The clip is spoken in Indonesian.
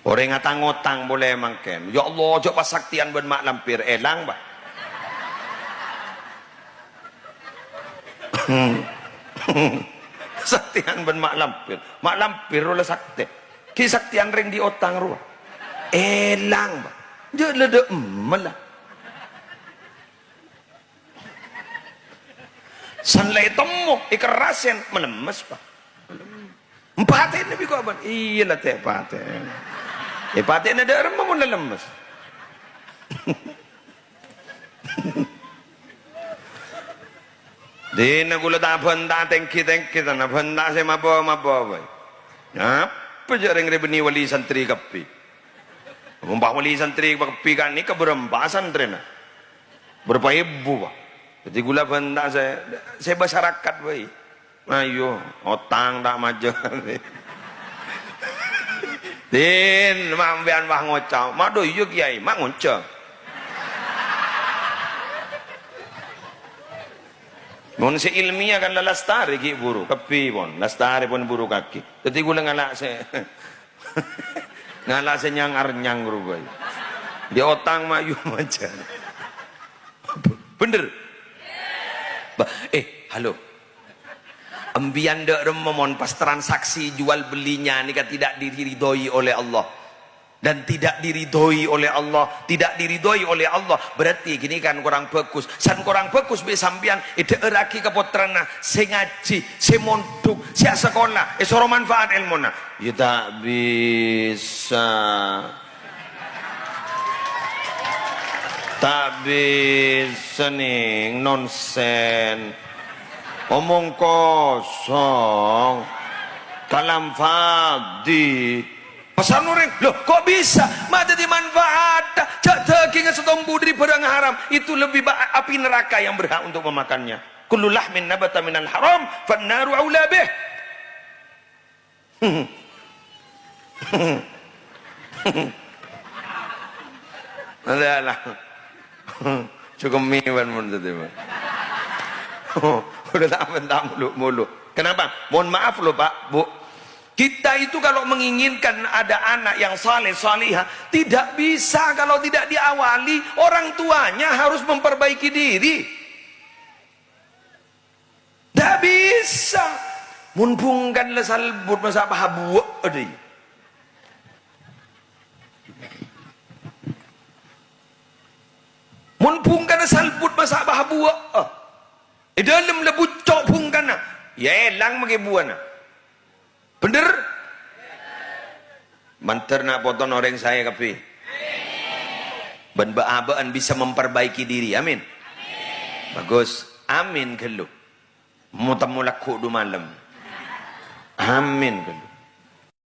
Orang ngatang-ngotang boleh mangken. Ya Allah, jok pasaktian ben mak lampir elang bah. Saktian ben mak lampir. Mak lampir oleh sakti. Ki saktian ring di otang ruah. Elang bah. Jok lede melah. Sanlay temu ikerasen melemes pak. Empatin nabi ko aban. Iya lah teh paten. Paten ada orang mau lemes. Di nagula ta benda tengki na benda se mabo. Apa jarang rebeni wali santri kapi. Mumpah wali santri kapi kan ni keberempa santri na. Berapa ibu pak. Jadi gula benda saya masyarakat baik. Ayo, otang tak maju. Din, mambian bah ngocau. Mak do yuk kiai, mak ngocau. Mun si ilmiah kan lastari ki buru, kepi pon, lastari pon buru kaki. Jadi gula ngalak se, ngalak se nyang rubai. Di otang mak yu macam. Bener. Halo. Ambian dek rememon pas transaksi jual belinya ni kan tidak diridhoi oleh Allah dan tidak diridhoi oleh Allah, tidak diridhoi oleh Allah, berarti gini kan kurang bagus. San kurang bagus be sampean ide eraki keputrana se ngaji, se mondok, se sekolah, soro manfaat ilmuna. Ya tak bisa. Tak bisa nih nonsen. Omong kosong kalam fadi pasal nuring loh kok bisa mata di manfaat cak daging setombu dari barang haram itu lebih api neraka yang berhak untuk memakannya. Kullu lahmin nabata minal haram fannaru aula bih. Adalah cukup miwan mun tadi udah tak bentak mulu. Kenapa? Mohon maaf loh Pak, Bu. Kita itu kalau menginginkan ada anak yang saleh salihah, tidak bisa kalau tidak diawali. Orang tuanya harus memperbaiki diri. Tidak bisa. Munpungkan lesalbut masa pahabu adi. Munpungkan lesalbut masa pahabu. Dalam lebu cok pungkana ya elang mage buana bener manter nak potong orang saya kapi ben baabaan bisa memperbaiki diri amin bagus amin gelu mutamulak kudu malam amin gelu